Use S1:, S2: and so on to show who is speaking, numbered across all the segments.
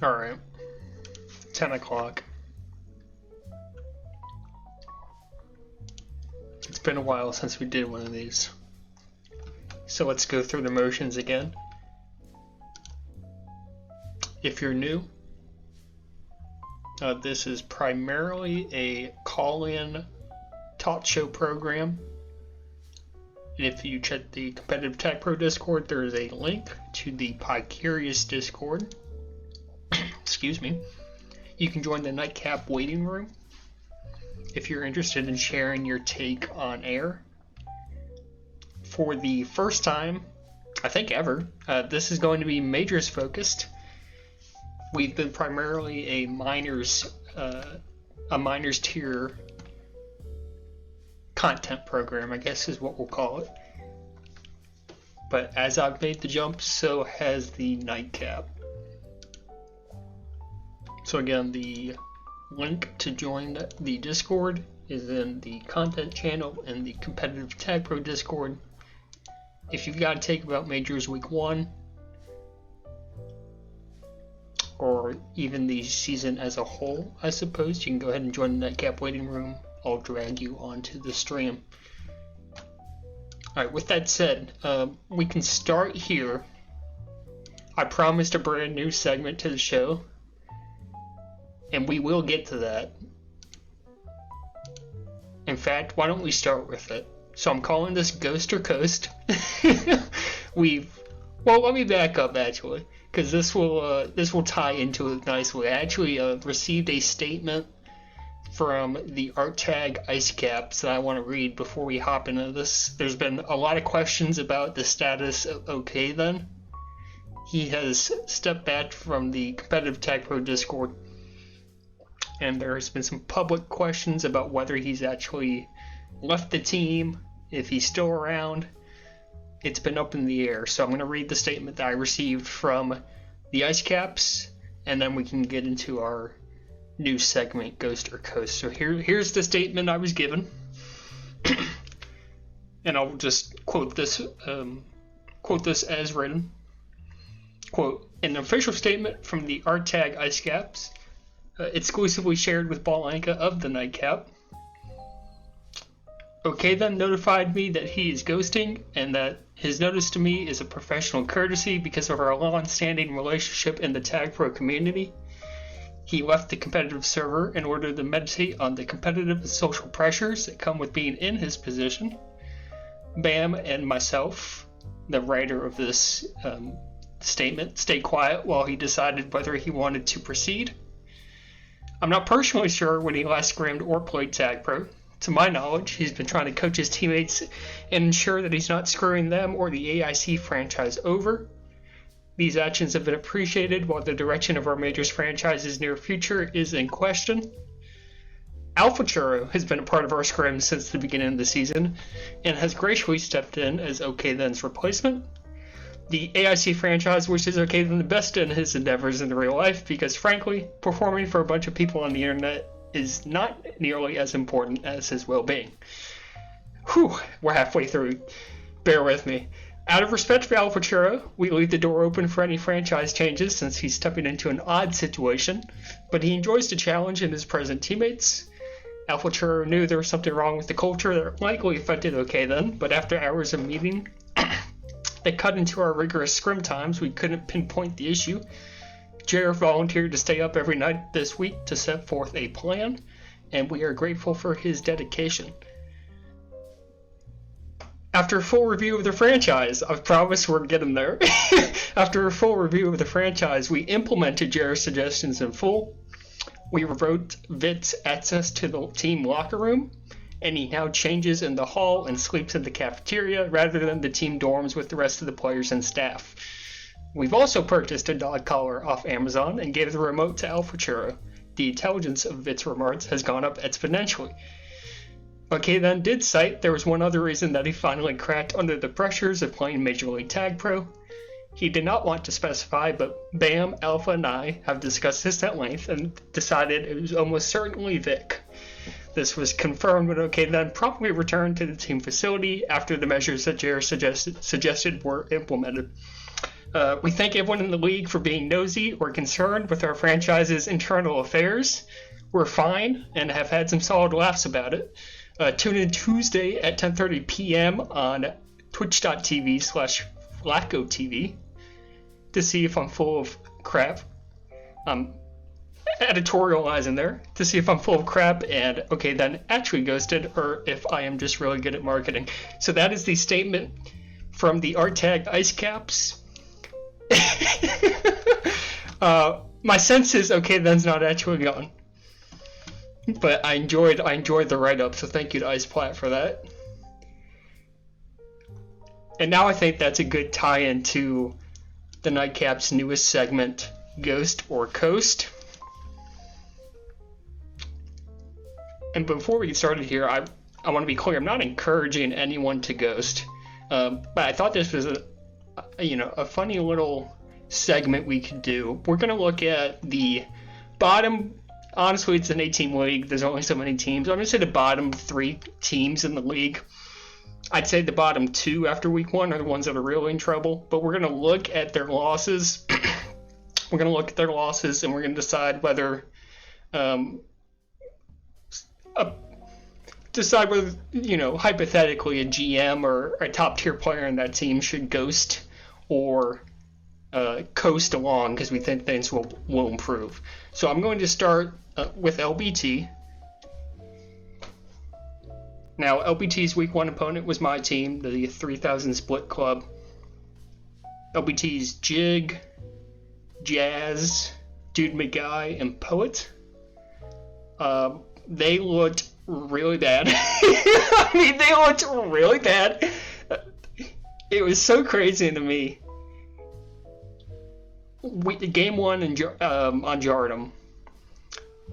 S1: Alright, 10 o'clock. It's been a while since we did one of these. So let's go through the motions again. If you're new, this is primarily a call-in talk show program. And if you check the Competitive Tag Pro Discord, there is a link to the Picarious Discord. Excuse me. You can join the Nightcap waiting room if you're interested in sharing your take on air. For the first time, I think ever, this is going to be majors focused. We've been primarily a minors tier content program, I guess is what we'll call it. But as I've made the jump, so has the Nightcap. So again, the link to join the Discord is in the content channel in the Competitive Tag Pro Discord. If you've got a take about Majors Week 1, or even the season as a whole, I suppose, you can go ahead and join the Nightcap waiting room. I'll drag you onto the stream. Alright, with that said, we can start here. I promised a brand new segment to the show, and we will get to that. In fact, why don't we start with it? So I'm calling this Ghost or Coast. Well, let me back up actually, because this will tie into it nicely. I actually received a statement from the art tag Ice Caps that I want to read before we hop into this. There's been a lot of questions about the status of OK Then. He has stepped back from the Competitive Tag Pro Discord, and there's been some public questions about whether he's actually left the team, if he's still around. It's been up in the air, so I'm going to read the statement that I received from the Ice Caps, and then we can get into our new segment, Ghost or Coast. So here's the statement I was given, and I'll just quote this as written. Quote, an official statement from the art tag Ice Caps, exclusively shared with Balanka of the Nightcap. OK Then notified me that he is ghosting, and that his notice to me is a professional courtesy because of our long-standing relationship in the Tag Pro community. He left the competitive server in order to meditate on the competitive and social pressures that come with being in his position. Bam and myself, the writer of this statement, stayed quiet while he decided whether he wanted to proceed. I'm not personally sure when he last scrimmed or played Tag Pro. To my knowledge, he's been trying to coach his teammates and ensure that he's not screwing them or the AIC franchise over. These actions have been appreciated while the direction of our Majors franchise's near future is in question. Alpha Churro has been a part of our scrims since the beginning of the season and has graciously stepped in as OK Then's replacement. The AIC franchise wishes OK Then the best in his endeavors in the real life because, frankly, performing for a bunch of people on the internet is not nearly as important as his well-being. Whew, we're halfway through. Bear with me. Out of respect for Alpha Churro, we leave the door open for any franchise changes since he's stepping into an odd situation, but he enjoys the challenge in his present teammates. Alpha Churro knew there was something wrong with the culture that likely affected OK Then, but after hours of meeting that cut into our rigorous scrim times, we couldn't pinpoint the issue. JR volunteered to stay up every night this week to set forth a plan, and we are grateful for his dedication. After a full review of the franchise, I promise we're getting there. After a full review of the franchise, we implemented JR's suggestions in full. We revoked Vit's access to the team locker room, and he now changes in the hall and sleeps in the cafeteria rather than the team dorms with the rest of the players and staff. We've also purchased a dog collar off Amazon and gave the remote to Alpha Churro. The intelligence of Vit's remarks has gone up exponentially. OK Then did cite there was one other reason that he finally cracked under the pressures of playing Major League Tag Pro. He did not want to specify, but Bam, Alpha, and I have discussed this at length and decided it was almost certainly Vic. This was confirmed when OK Then promptly returned to the team facility after the measures that JR suggested were implemented. We thank everyone in the league for being nosy or concerned with our franchise's internal affairs. We're fine and have had some solid laughs about it. Tune in Tuesday at 10:30 p.m. on twitch.tv/LackoTV to see if I'm full of crap. I'm editorializing there to see if I'm full of crap and, okay, then actually ghosted, or if I am just really good at marketing. So that is the statement from the art tag Ice Caps. My sense is, okay, then's not actually gone. But I enjoyed the write-up, so thank you to Ice Plat for that. And now I think that's a good tie-in to the Nightcap's newest segment, Ghost or Coast. And before we get started here, I want to be clear, I'm not encouraging anyone to ghost. But I thought this was a funny little segment we could do. We're going to look at the bottom. Honestly, it's an 8-team league. There's only so many teams. I'm going to say the bottom 3 teams in the league. I'd say the bottom 2 after week 1 are the ones that are really in trouble. But we're going to look at their losses. We're going to look at their losses, and we're going to decide whether hypothetically, a GM or a top-tier player in that team should ghost or coast along because we think things will improve. So I'm going to start with LBT. Now, LBT's week 1 opponent was my team, the 3000 Split Club. LBT's Jig, Jazz, Dude McGuy, and Poet. They looked really bad. I mean, they looked really bad. It was so crazy to me. Game 1 on Jardum,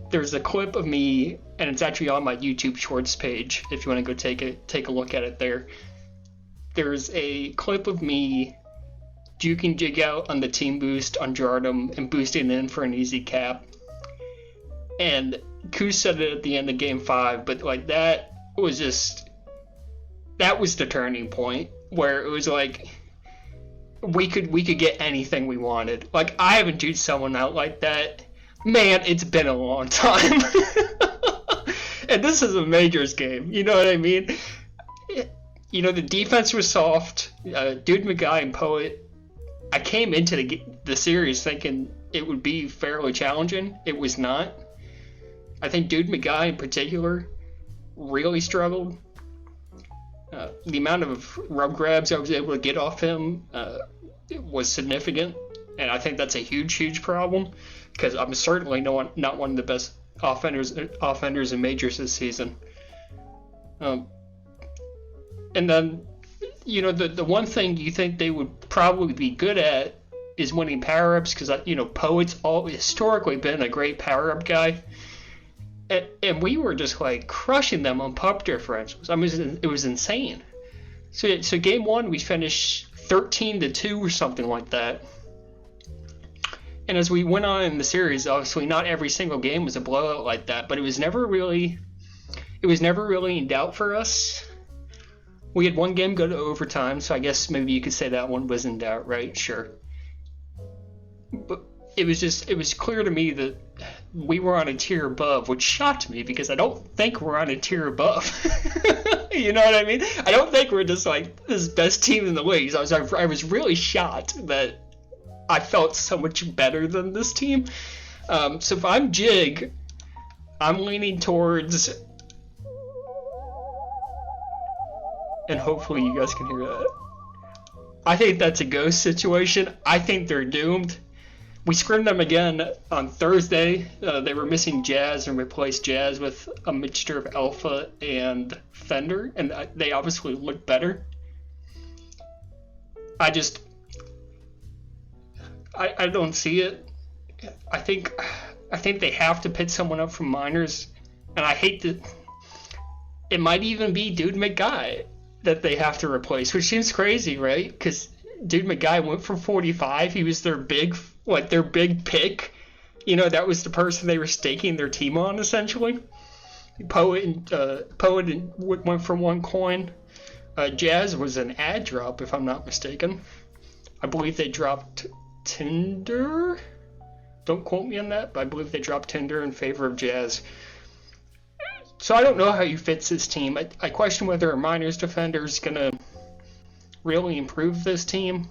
S1: there's a clip of me, and it's actually on my YouTube Shorts page if you want to go take a look at it there. There's a clip of me juking Jig out on the team boost on Jardum and boosting in for an easy cap. And Coos said it at the end of Game 5, but like that was the turning point where it was like we could get anything we wanted. Like, I haven't juked someone out like that. Man, it's been a long time. And this is a majors game, you know what I mean? You know, the defense was soft. Dude McGuy and Poet, I came into the series thinking it would be fairly challenging. It was not. I think Dude McGuy in particular really struggled. The amount of rub grabs I was able to get off him was significant, and I think that's a huge problem because I'm certainly not one of the best offenders in majors this season. And then, you know, the one thing you think they would probably be good at is winning power-ups because, Poet's historically been a great power-up guy. And we were just like crushing them on pup differentials. I mean, it was insane. So game 1 we finished 13-2 or something like that. And as we went on in the series, obviously not every single game was a blowout like that, but it was never really in doubt for us. We had one game go to overtime, so I guess maybe you could say that one was in doubt, right? Sure. But it was clear to me that we were on a tier above, which shocked me because I don't think we're on a tier above. You know what I mean? I don't think we're just like this best team in the league. I was really shocked that I felt so much better than this team. So if I'm Jig, I'm leaning towards, and hopefully you guys can hear that, I think that's a ghost situation. I think they're doomed. We scrimmed them again on Thursday. They were missing Jazz and replaced Jazz with a mixture of Alpha and Fender, and they obviously look better. I don't see it. I think they have to pick someone up from minors, and I hate that it might even be Dude McGuy that they have to replace, which seems crazy, right? Because Dude McGuy went from 45. He was their big pick. You know, that was the person they were staking their team on, essentially. Poet went for one coin. Jazz was an ad drop, if I'm not mistaken. I believe they dropped Tinder. Don't quote me on that, but I believe they dropped Tinder in favor of Jazz. So I don't know how he fits this team. I question whether a minors defender is going to really improve this team.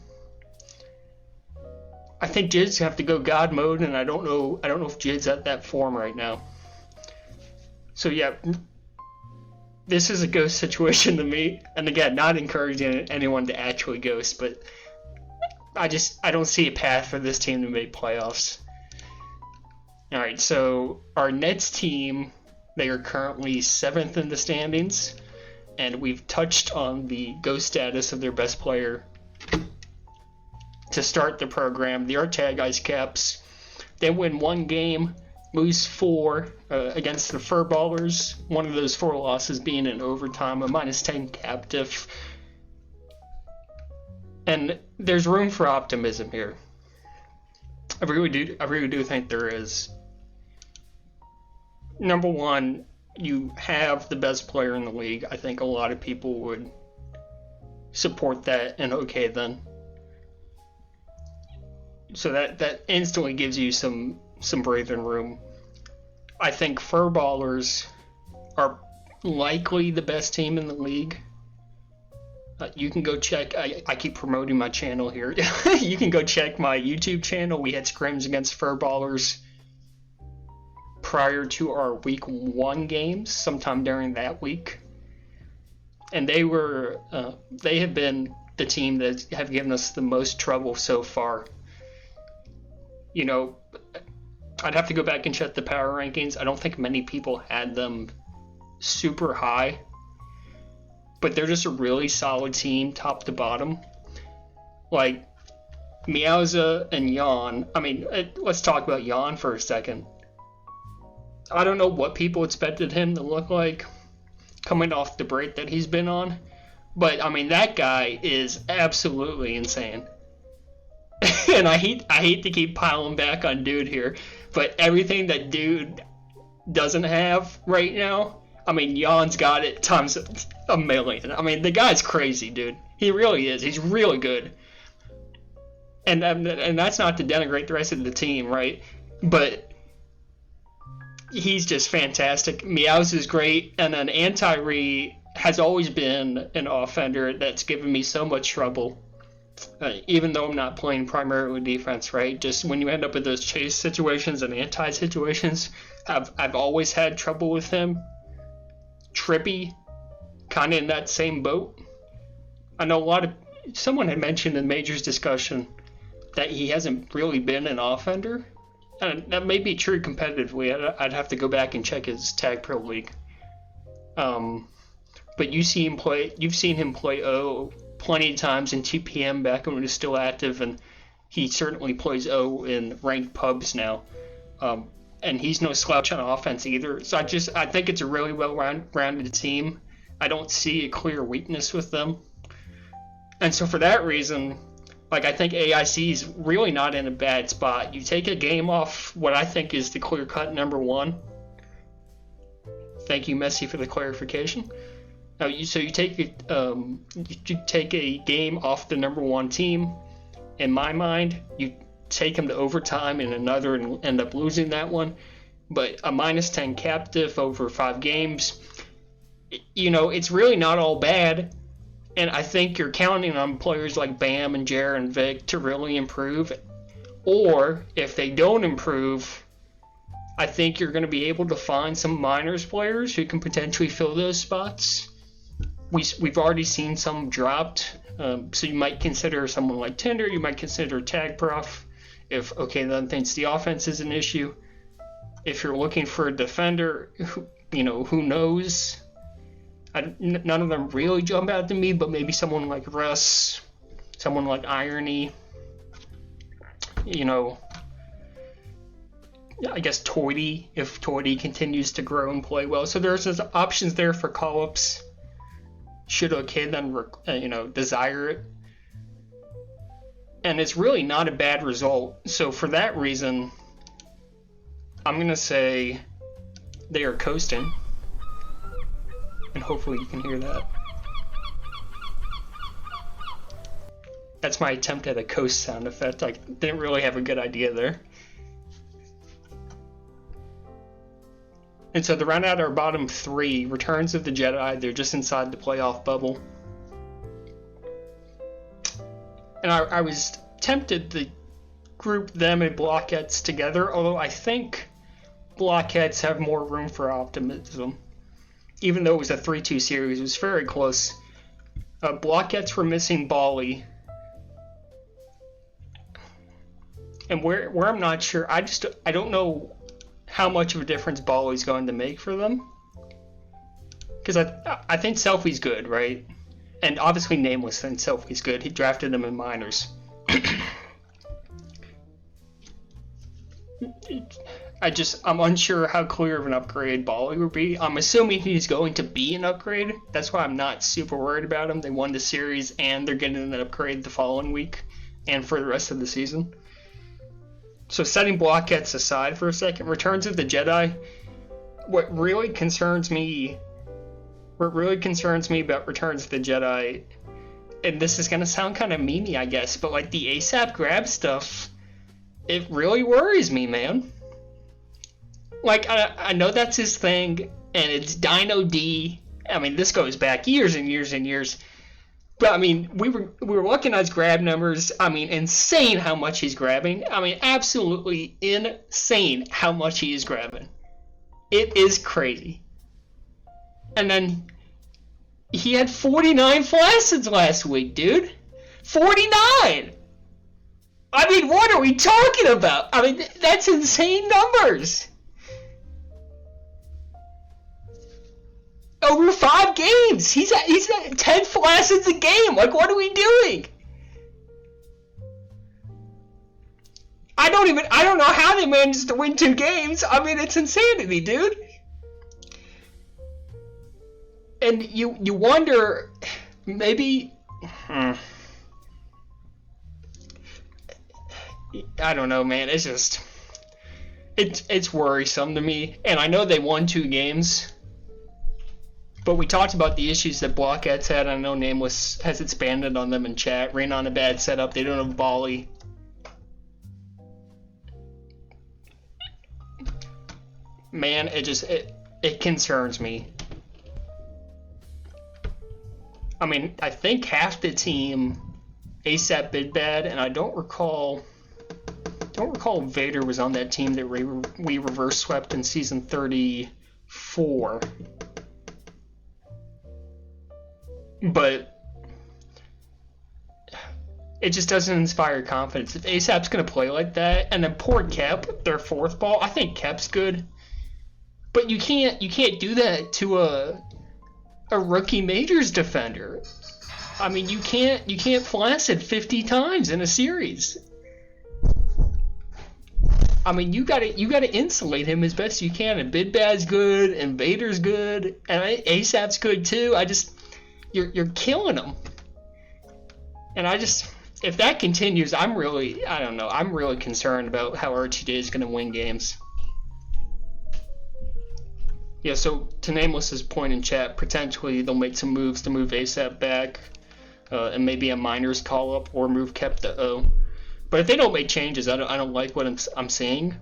S1: I think Jid's have to go God mode, and I don't know if Jid's at that form right now. So yeah, this is a ghost situation to me. And again, not encouraging anyone to actually ghost, but I don't see a path for this team to make playoffs. All right, so our Nets team, they are currently 7th in the standings, and we've touched on the ghost status of their best player. To start the program, the Artag Ice Caps, they win 1 game, lose 4 against the Furballers, one of those 4 losses being in overtime, a -10 cap diff. And there's room for optimism here. I really do think there is. Number one, you have the best player in the league. I think a lot of people would support that, and okay then. So that instantly gives you some breathing room. I think Furballers are likely the best team in the league. You can go check. I keep promoting my channel here. You can go check my YouTube channel. We had scrims against Furballers prior to our week 1 games, sometime during that week, and they have been the team that have given us the most trouble so far. You know, I'd have to go back and check the power rankings. I don't think many people had them super high, but they're just a really solid team, top to bottom. Like Meowza and Jan. I mean, let's talk about Jan for a second. I don't know what people expected him to look like coming off the break that he's been on, but I mean, that guy is absolutely insane. And I hate to keep piling back on Dude here, but everything that Dude doesn't have right now, I mean, Jan's got it times a million. I mean, the guy's crazy, dude. He really is. He's really good. And that's not to denigrate the rest of the team, right? But he's just fantastic. Meows is great, and then Anti-Re has always been an offender that's given me so much trouble. Even though I'm not playing primarily defense, right? Just when you end up with those chase situations and anti situations, I've always had trouble with him. Trippy, kind of in that same boat. I know someone had mentioned in Major's discussion that he hasn't really been an offender. And that may be true competitively. I'd have to go back and check his Tag Pro League. But you've seen him play O plenty of times in TPM back when he was still active, and he certainly plays O in ranked pubs now. And he's no slouch on offense either. So I think it's a really well-rounded team. I don't see a clear weakness with them. And so for that reason, I think AIC is really not in a bad spot. You take a game off what I think is the clear-cut number 1. Thank you, Messi, for the clarification. Now, you take a game off the number 1 team. In my mind, you take them to overtime in another and end up losing that one. But a -10 cap diff over 5 games, it's really not all bad. And I think you're counting on players like Bam and Jer and Vic to really improve. Or if they don't improve, I think you're going to be able to find some minors players who can potentially fill those spots. We've already seen some dropped. So you might consider someone like Tinder. You might consider Tag Prof. If then thinks the offense is an issue. If you're looking for a defender, who knows? None of them really jump out to me, but maybe someone like Russ, someone like Irony, I guess Toity, if Toity continues to grow and play well. So there's options there for call-ups. Should then desire it. And it's really not a bad result. So for that reason, I'm going to say they are coasting. And hopefully you can hear that. That's my attempt at a coast sound effect. I didn't really have a good idea there. And so to round out our bottom three, Returns of the Jedi, they're just inside the playoff bubble. And I was tempted to group them and Blockheads together, although I think Blockheads have more room for optimism. Even though it was a 3-2 series, it was very close. Blockheads were missing Bali. And where I'm not sure, I don't know how much of a difference Bali's going to make for them. Because I think Selfie's good, right? And obviously Nameless thinks Selfie's good. He drafted him in minors. I'm unsure how clear of an upgrade Bali would be. I'm assuming he's going to be an upgrade. That's why I'm not super worried about him. They won the series and they're getting an upgrade the following week and for the rest of the season. So setting Blockheads aside for a second, Returns of the Jedi, what really concerns me about Returns of the Jedi, and this is going to sound kind of memey, I guess, but like the ASAP grab stuff, it really worries me, man. Like, I know that's his thing, and it's Dino D. I mean, this goes back years and years and years. But, I mean, we were looking at his grab numbers. I mean, insane how much he's grabbing. I mean, absolutely insane how much he is grabbing. It is crazy. And then he had 49 flaccid last week, dude. 49! I mean, what are we talking about? I mean, that's insane numbers. Over 5 games, he's at 10 flacids a game. Like, what are we doing? I don't know how they managed to win 2 games. I mean, it's insanity, dude. And you wonder, maybe, I don't know, man. It's just, it's worrisome to me. And I know they won 2 games. But we talked about the issues that Blockheads had. I know Nameless has expanded on them in chat. Ran on a bad setup. They don't have Bali. Man, it concerns me. I mean, I think half the team ASAP bid bad, and I don't recall Vader was on that team that we reverse swept in season 34. But it just doesn't inspire confidence. If ASAP's going to play like that, and then poor Kep, their 4th ball, I think Kep's good. But you can't do that to a rookie majors defender. I mean, you can't flaccid 50 times in a series. I mean, you gotta insulate him as best you can. And Bidbad's good, and Vader's good, and ASAP's good too. You're killing him. And if that continues, I'm really concerned about how RTJ is going to win games. Yeah, so to Nameless's point in chat, potentially they'll make some moves to move ASAP back, and maybe a minors call up or move Kep to O. But if they don't make changes, I don't like what I'm seeing.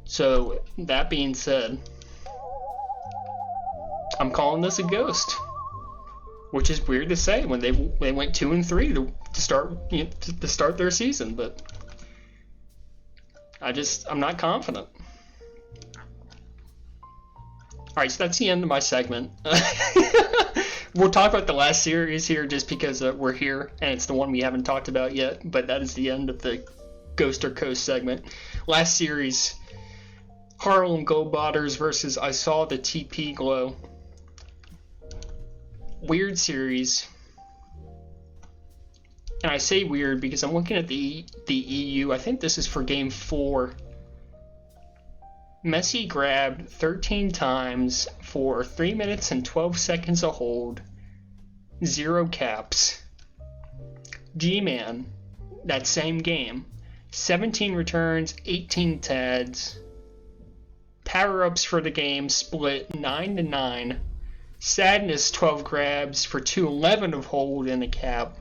S1: So that being said, I'm calling this a ghost. Which is weird to say when they went 2-3 to start their season, but I'm not confident. All right, so that's the end of my segment. We'll talk about the last series here just because we're here and it's the one we haven't talked about yet. But that is the end of the Ghost or Coast segment. Last series, Harlem Goldbotters versus I Saw the TP Glow. Weird series, and I say weird because I'm looking at the EU. I think this is for game 4. Messi grabbed 13 times for 3 minutes and 12 seconds of hold, 0 caps. G-Man, that same game, 17 returns, 18 TADs. Power-ups for the game split 9-9. Sadness 12 grabs for 211 of hold and a cap.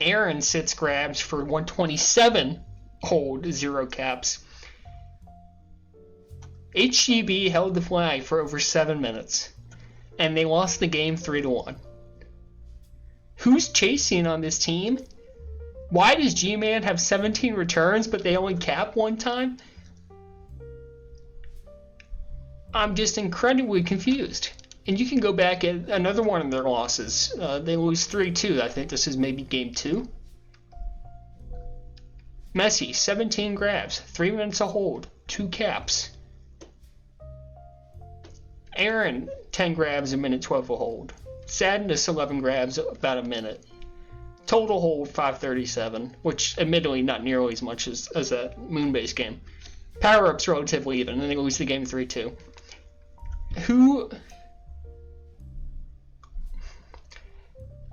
S1: Aaron 6 grabs for 127 hold, 0 caps. HGB held the flag for over 7 minutes, and they lost the game 3-1. Who's chasing on this team? Why does G-Man have 17 returns, but they only cap 1 time? I'm just incredibly confused. And you can go back at another one of their losses. They lose 3-2. I think this is maybe game 2. Messi, 17 grabs, 3 minutes a hold, 2 caps. Aaron, 10 grabs, a minute 12 a hold. Sadness, 11 grabs, about a minute. Total hold, 537, which admittedly not nearly as much as a Moonbase game. Power-up's relatively even, and they lose the game 3-2.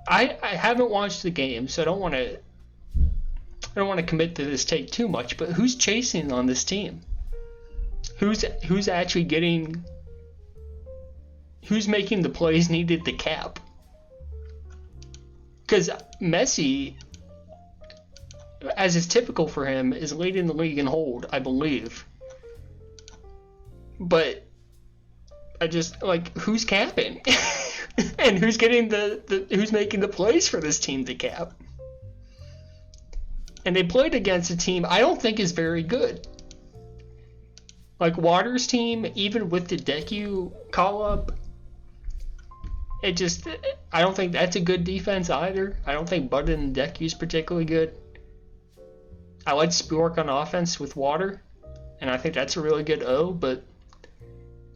S1: I haven't watched the game, so I don't want to commit to this take too much, but who's chasing on this team? Who's making the plays needed to cap? Because Messi, as is typical for him, is leading the league in hold, I believe. But I just, who's capping? And who's getting who's making the plays for this team to cap? And they played against a team I don't think is very good. Waters' team, even with the Deku call-up, I don't think that's a good defense either. I don't think Button and Deku's particularly good. I like Spork on offense with Water, and I think that's a really good O, but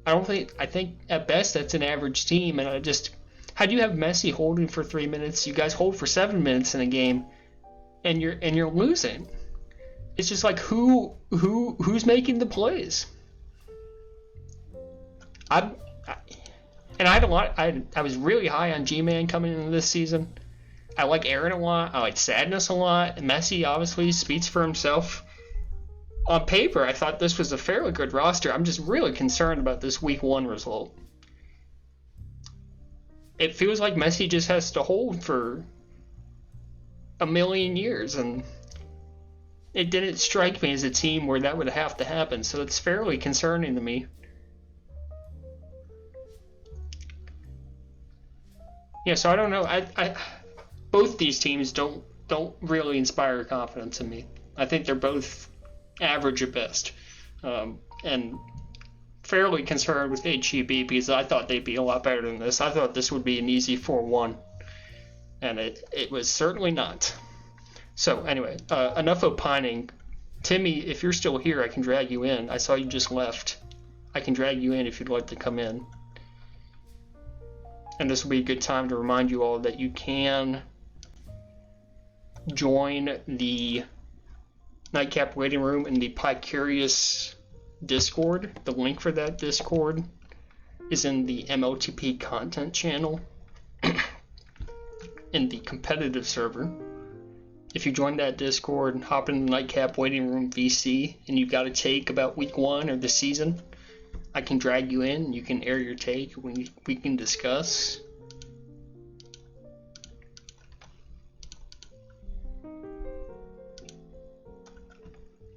S1: I think at best that's an average team, and how do you have Messi holding for 3 minutes? You guys hold for 7 minutes in a game, and you're losing. It's just who's making the plays? I was really high on G-Man coming into this season. I like Aaron a lot. I like Sadness a lot. Messi obviously speaks for himself. On paper, I thought this was a fairly good roster. I'm just really concerned about this week 1 result. It feels like Messi just has to hold for a million years, and it didn't strike me as a team where that would have to happen, so it's fairly concerning to me. Yeah, so I don't know. I both these teams don't really inspire confidence in me. I think they're both average at best, and fairly concerned with HEB because I thought they'd be a lot better than this. I thought this would be an easy 4-1, and it was certainly not. So anyway, enough opining. Timmy, if you're still here, I can drag you in. I saw you just left. I can drag you in if you'd like to come in. And this will be a good time to remind you all that you can join the Nightcap waiting room in the Picurious Discord. The link for that Discord is in the MLTP content channel in the competitive server. If you join that Discord and hop in the Nightcap waiting room VC and you've got a take about week 1 or the season, I can drag you in, you can air your take, we can discuss.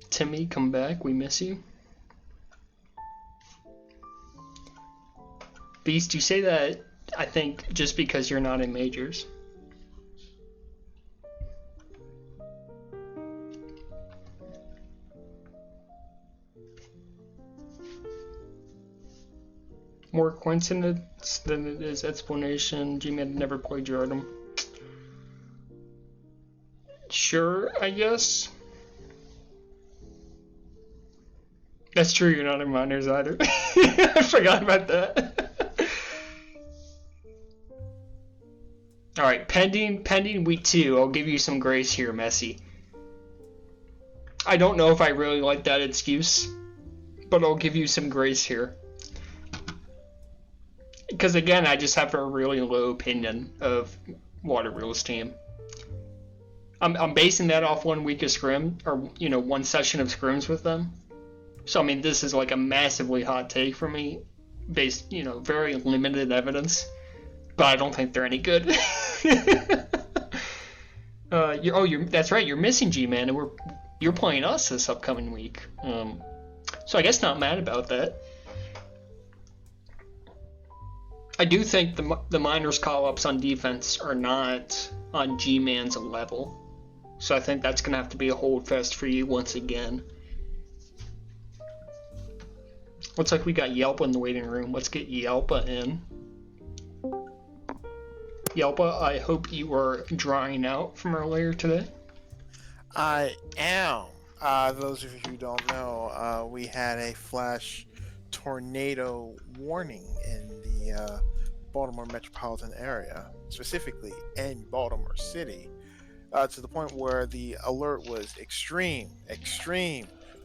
S1: Timmy, come back, we miss you. Beast, you say that, I think, just because you're not in majors. More coincidence than it is explanation. G-Man never played Jordan. Sure, I guess. That's true, you're not in minors either. I forgot about that. Alright, pending week 2, I'll give you some grace here, Messi. I don't know if I really like that excuse, but I'll give you some grace here. Because again, I just have a really low opinion of Waterwheel's team. I'm basing that off 1 week of scrim, or 1 session of scrims with them. So I mean, this is like a massively hot take for me, based very limited evidence. But I don't think they're any good. That's right. You're missing G-Man, and you're playing us this upcoming week. So I guess not mad about that. I do think the minors call-ups on defense are not on G-Man's level, so I think that's gonna have to be a hold fest for you once again. Looks like we got Yelpa in the waiting room. Let's get Yelpa in. Yelpa, I hope you are drying out from earlier today.
S2: I am. Those of you who don't know, we had a flash tornado warning in the Baltimore metropolitan area, specifically in Baltimore City, to the point where the alert was extreme.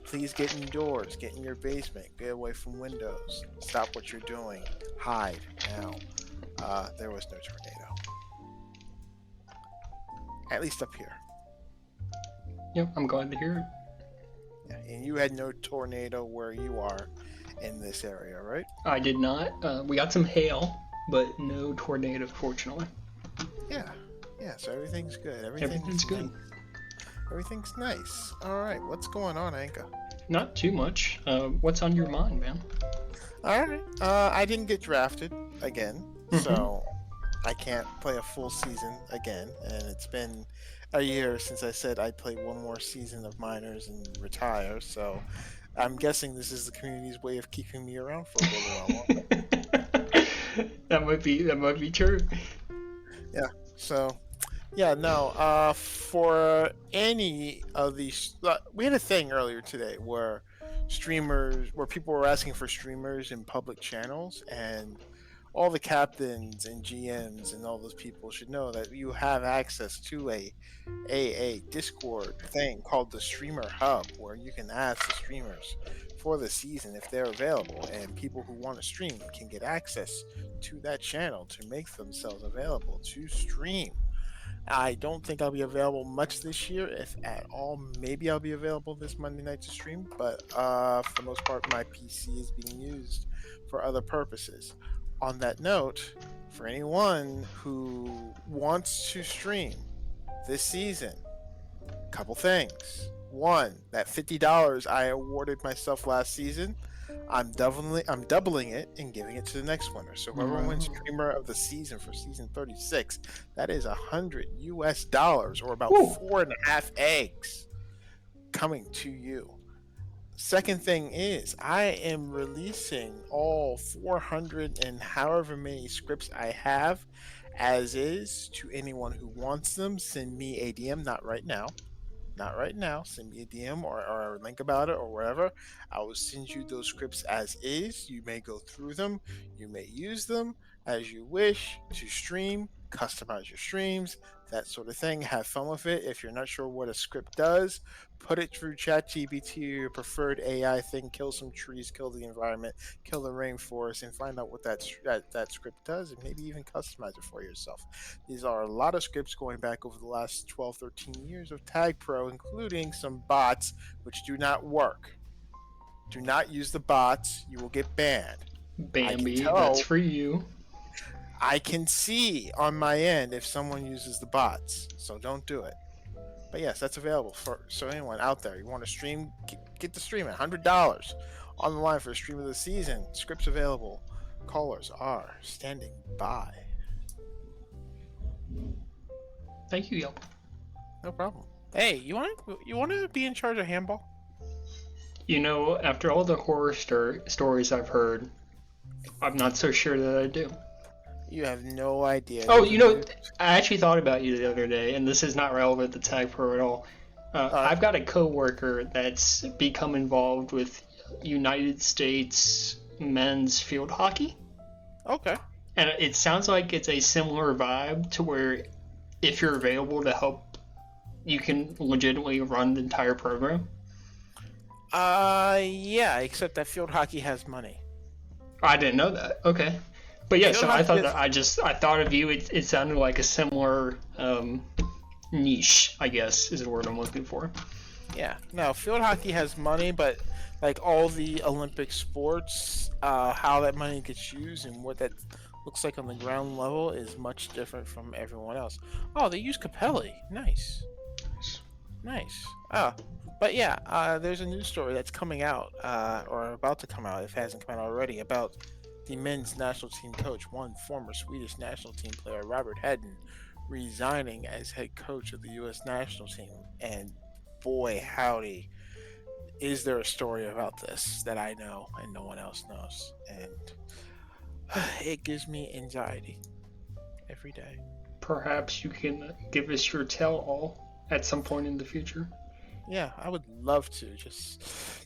S2: Please get indoors, get in your basement, get away from windows, stop what you're doing, hide now. There was no tornado. At least up here.
S1: Yep, I'm glad to hear it.
S2: Yeah, and you had no tornado where you are in this area, right?
S1: I did not. We got some hail, but no tornado, fortunately.
S2: Yeah, so everything's good.
S1: Everything's good.
S2: Everything's nice. All right, what's going on, Anka?
S1: Not too much. What's on your mind, man?
S2: All right, I didn't get drafted again, so I can't play a full season again, and it's been a year since I said I'd play one more season of minors and retire, so I'm guessing this is the community's way of keeping me around for a little while longer.
S1: That might be true.
S2: Yeah, so yeah, no, for any of these, we had a thing earlier today where people were asking for streamers in public channels, and all the captains and GMs and all those people should know that you have access to a Discord thing called the Streamer Hub, where you can ask the streamers for the season if they're available, and people who want to stream can get access to that channel to make themselves available to stream. I don't think I'll be available much this year, if at all. Maybe I'll be available this Monday night to stream, but for the most part, my PC is being used for other purposes. On that note, for anyone who wants to stream this season, a couple things. One, that $50 I awarded myself last season, I'm doubling it and giving it to the next winner. So whoever wins streamer of the season for season 36, that is $100 or about 4.5 eggs coming to you. Second thing is, I am releasing all 400 and however many scripts I have as is to anyone who wants them. Send me a DM, not right now. Send me a DM or a link about it or whatever. I will send you those scripts as is. You may go through them. You may use them as you wish to stream, customize your streams, that sort of thing. Have fun with it. If you're not sure what a script does, put it through ChatGPT or your preferred AI thing. Kill some trees, kill the environment, kill the rainforest, and find out what that script does, and maybe even customize it for yourself. These are a lot of scripts going back over the last 12, 13 years of Tag Pro, including some bots which do not work. Do not use the bots. You will get banned.
S1: Bambi, that's for you.
S2: I can see on my end if someone uses the bots, so don't do it. But yes, that's available so anyone out there, you want to stream, get the stream at $100 on the line for a stream of the season. Scripts available. Callers are standing by.
S1: Thank you, Yelp.
S2: No problem. Hey, you want to be in charge of handball?
S1: You know, after all the horror stories I've heard, I'm not so sure that I do.
S2: You have no idea.
S1: Oh, you know, I actually thought about you the other day, and this is not relevant to Tag Pro at all. I've got a coworker that's become involved with United States men's field hockey.
S2: Okay.
S1: And it sounds like it's a similar vibe to where if you're available to help, you can legitimately run the entire program.
S2: Yeah, except that field hockey has money.
S1: I didn't know that. Okay. But yeah, so I thought that I thought of you. It sounded like a similar niche, I guess, is the word I'm looking for.
S2: Yeah. No, field hockey has money, but like all the Olympic sports, how that money gets used and what looks like on the ground level is much different from everyone else. Oh, they use Capelli. Nice. But yeah, there's a news story that's coming out, or about to come out, if it hasn't come out already, about the men's national team coach, one former Swedish national team player, Robert Hedden, resigning as head coach of the U.S. national team. And boy, howdy, is there a story about this that I know and no one else knows. And it gives me anxiety every day.
S1: Perhaps you can give us your tell-all at some point in the future.
S2: Yeah, I would love to.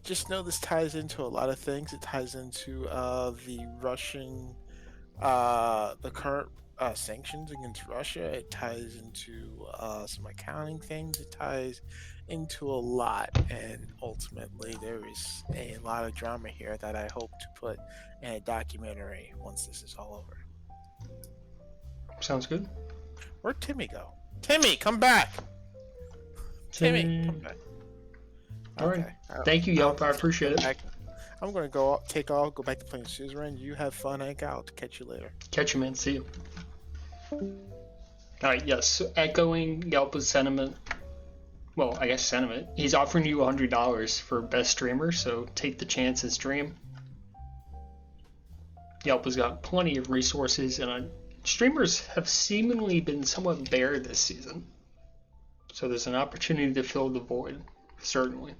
S2: Just know this ties into a lot of things. It ties into the Russian, the current sanctions against Russia. It ties into some accounting things. It ties into a lot, and ultimately there is a lot of drama here that I hope to put in a documentary once this is all over.
S1: Sounds good.
S2: Where'd Timmy go? Timmy, come back! Timmy, come back.
S1: All right. Thank you, Yelp. I appreciate it.
S2: I'm going to go take off, go back to playing Suzerain. You have fun, Hank. I'll catch you later.
S1: Catch you, man. See you. All right, yes. Echoing Yelp's sentiment. Well, I guess sentiment. He's offering you $100 for best streamer, so take the chance and stream. Yelp has got plenty of resources, and streamers have seemingly been somewhat bare this season. So there's an opportunity to fill the void, certainly.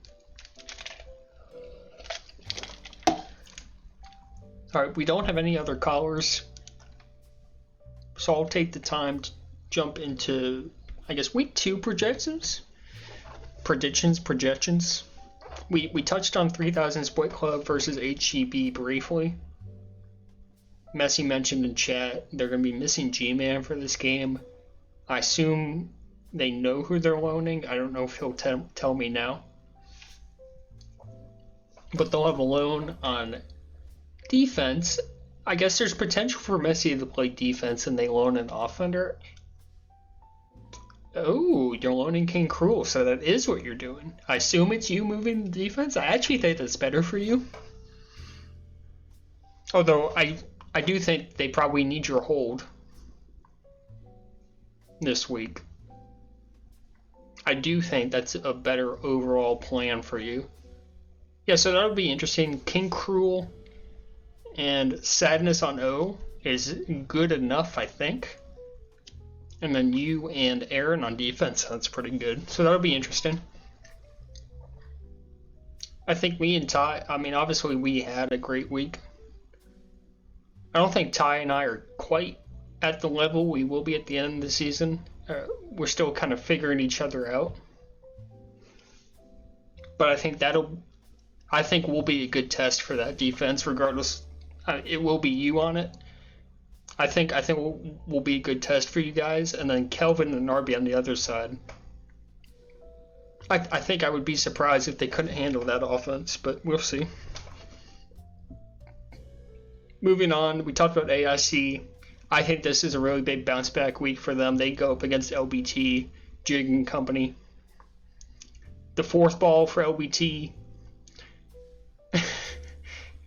S1: Alright, we don't have any other callers, so I'll take the time to jump into, I guess, week 2 projections. Projections. We touched on 3000 Split Club versus HGB briefly. Messi mentioned in chat they're going to be missing G-Man for this game. I assume they know who they're loaning. I don't know if he'll tell me now. But they'll have a loan on defense. I guess there's potential for Messi to play defense and they loan an offender. Oh, you're loaning King Cruel, so that is what you're doing. I assume it's you moving the defense. I actually think that's better for you. Although I do think they probably need your hold this week. I do think that's a better overall plan for you. Yeah, so that'll be interesting. King Cruel and Sadness on O is good enough, I think. And then you and Aaron on defense, that's pretty good. So that'll be interesting. I think me and Ty, I mean, obviously we had a great week. I don't think Ty and I are quite at the level we will be at the end of the season. We're still kind of figuring each other out. But I think we'll be a good test for that defense, regardless. It will be you on it. I think we'll be a good test for you guys, and then Kelvin and Narby on the other side. I think I would be surprised if they couldn't handle that offense, but we'll see. Moving on, we talked about AIC. I think this is a really big bounce back week for them. They go up against LBT, Jig and Company. The fourth ball for LBT,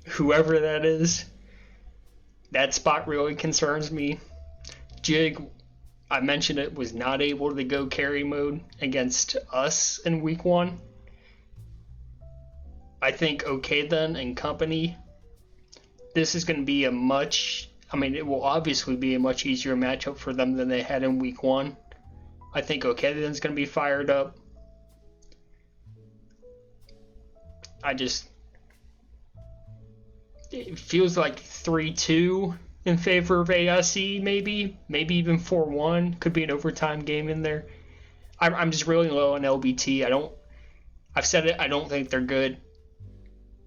S1: whoever that is, that spot really concerns me. Jig, I mentioned it, was not able to go carry mode against us in week 1. I think okay then and Company, this is going to be it will obviously be a much easier matchup for them than they had in week 1. I think okay then's going to be fired up. It feels like 3-2 in favor of AIC, maybe even 4-1. Could be an overtime game in there. I'm just really low on LBT. I've said it, I don't think they're good.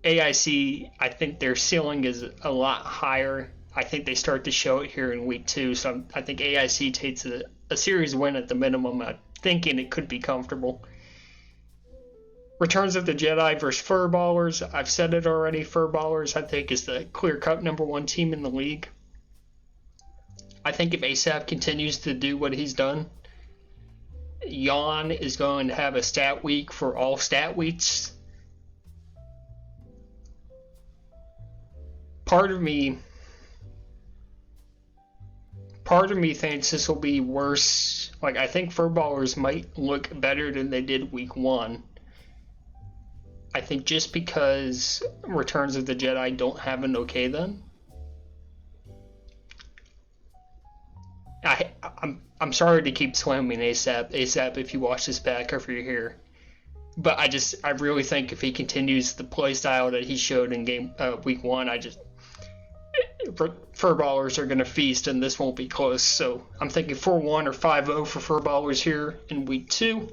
S1: AIC, I think their ceiling is a lot higher. I think they start to show it here in week 2, so I think AIC takes a series win at the minimum. I'm thinking it could be comfortable. Returns of the Jedi versus Furballers. I've said it already. Furballers, I think, is the clear-cut number 1 team in the league. I think if ASAP continues to do what he's done, Jan is going to have a stat week for all stat weeks. Part of me part of me thinks this will be worse. Like, I think Furballers might look better than they did week 1. I think just because Returns of the Jedi don't have an okay then. I'm sorry to keep slamming ASAP if you watch this back or if you're here. But I really think if he continues the play style that he showed in week 1, Furballers are going to feast and this won't be close. So I'm thinking 4-1 or 5-0 for Furballers here in week 2.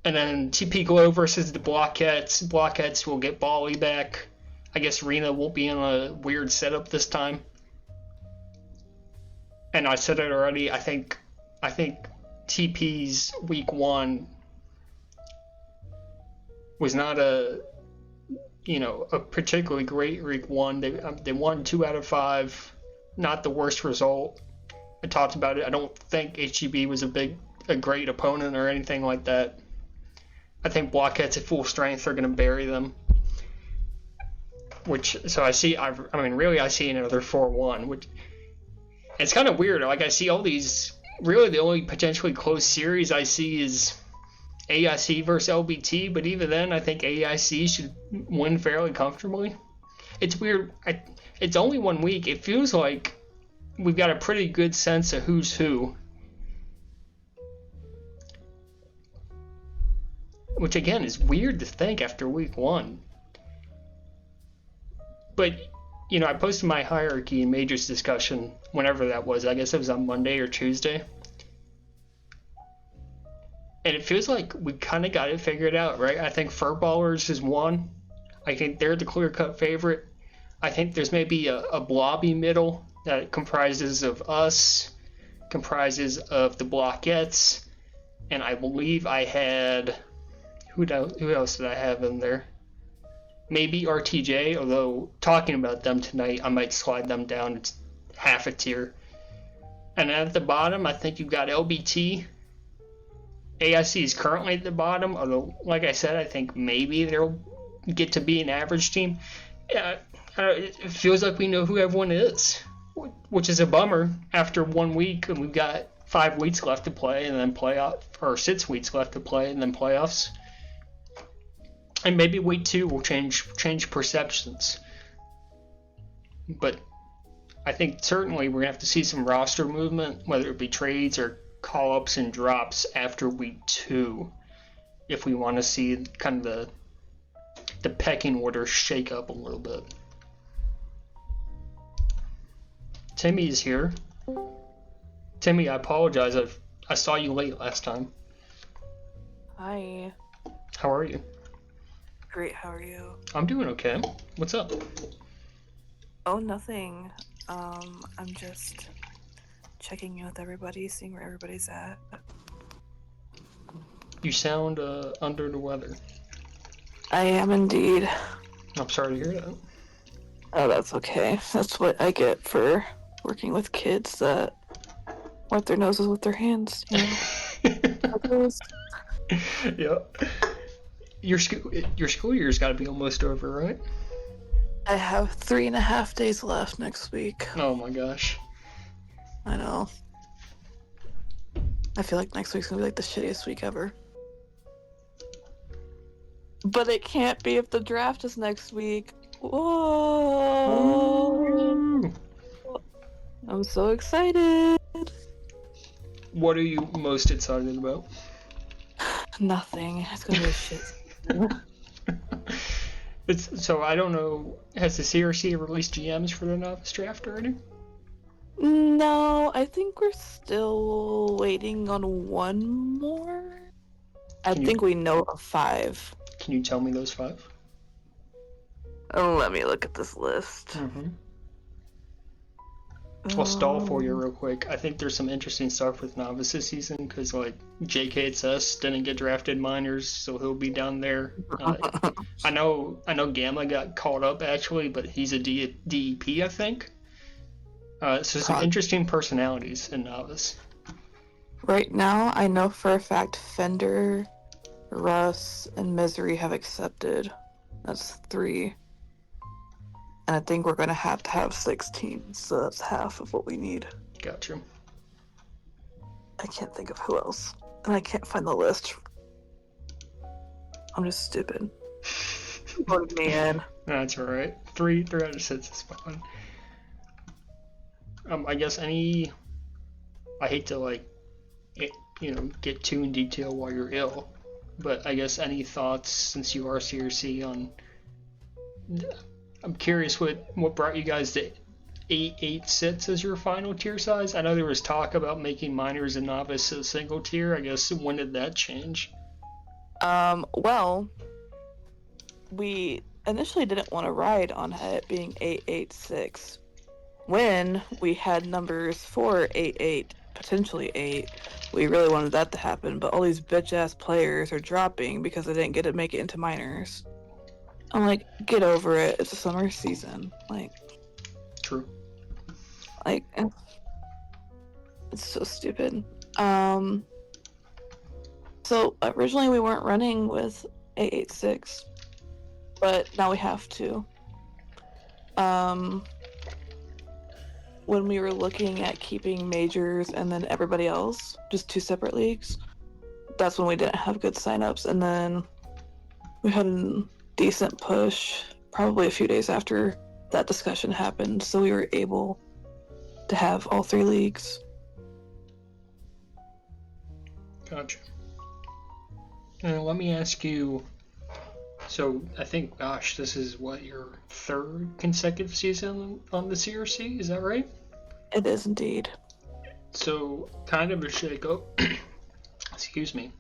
S1: And then TP Glow versus the Blockheads. Blockheads will get Bali back. I guess Rena won't be in a weird setup this time. And I said it already, I think TP's week 1 was not a particularly great week 1. They won 2 out of 5, not the worst result. I talked about it. I don't think HGB was a great opponent or anything like that. I think Blockheads at full strength are going to bury them. I see another 4-1, which it's kind of weird. Like, I see all these, really the only potentially close series I see is AIC versus LBT, but even then I think AIC should win fairly comfortably. It's weird. It's only 1 week. It feels like we've got a pretty good sense of who's who. Which again is weird to think after week 1. But, I posted my hierarchy and majors discussion whenever that was. I guess it was on Monday or Tuesday. And it feels like we kind of got it figured out, right? I think Furballers is 1. I think they're the clear-cut favorite. I think there's maybe a blobby middle that comprises of us, comprises of the Blockettes, and I believe I had... Who else did I have in there? Maybe RTJ, although talking about them tonight, I might slide them down. It's half a tier. And at the bottom, I think you've got LBT. AIC is currently at the bottom, although, like I said, I think maybe they'll get to be an average team. Yeah, it feels like we know who everyone is, which is a bummer after 1 week, and we've got 5 weeks left to play, and then or 6 weeks left to play, and then playoffs. And maybe week 2 will change perceptions. But I think certainly we're going to have to see some roster movement, whether it be trades or call-ups and drops after week 2, if we want to see kind of the pecking order shake up a little bit. Timmy is here. Timmy, I apologize. I saw you late last time.
S3: Hi.
S1: How are you?
S3: Great, how are you?
S1: I'm doing okay. What's up?
S3: Oh, nothing. I'm just checking in with everybody, seeing where everybody's at.
S1: You sound under the weather.
S3: I am indeed.
S1: I'm sorry to hear that.
S3: Oh, that's okay. That's what I get for working with kids that wipe their noses with their hands,
S1: Yeah. Your school year's got to be almost over, right?
S3: I have 3.5 days left next week.
S1: Oh my gosh.
S3: I know. I feel like next week's gonna be like the shittiest week ever. But it can't be if the draft is next week. Whoa!
S1: Ooh.
S3: I'm so excited.
S1: What are you most excited about?
S3: Nothing. It's gonna be shit.
S1: So I don't know. Has the CRC released GMs for the novice draft already?
S3: No, I think we're still waiting on one more. I think we know of 5.
S1: Can you tell me those 5?
S3: Oh, let me look at this list.
S1: Mm-hmm. I'll stall for you real quick. I think there's some interesting stuff with novice this season because, like, JKHS didn't get drafted minors, so he'll be down there. I know Gamma got called up actually, but he's a DEP, I think. So some interesting personalities in novice.
S3: Right now, I know for a fact Fender, Russ, and Misery have accepted. That's 3. And I think we're going to have 6 teams, so that's half of what we need.
S1: Gotcha.
S3: I can't think of who else. And I can't find the list. I'm just stupid. Voted me in.
S1: That's alright. 3 out of 6 is fine. I guess I hate to get too in detail while you're ill, but I guess any thoughts since you are CRC on. I'm curious what brought you guys to 8 sits as your final tier size. I know there was talk about making minors and novice a single tier. I guess when did that change?
S3: Well, we initially didn't want to ride on it being 886. When we had numbers for 8, potentially 8, we really wanted that to happen, but all these bitch-ass players are dropping because they didn't get to make it into minors. I'm like, get over it. It's a summer season.
S1: True.
S3: It's so stupid. So originally we weren't running with 886, but now we have to. When we were looking at keeping majors and then everybody else, just 2 separate leagues, that's when we didn't have good signups, and then we had a decent push probably a few days after that discussion happened, so we were able to have all 3 leagues.
S1: Gotcha. Let me ask you, so I think, gosh, this is your 3rd consecutive season on the CRC, is that right?
S3: It is indeed.
S1: So, kind of a shake-up, excuse me.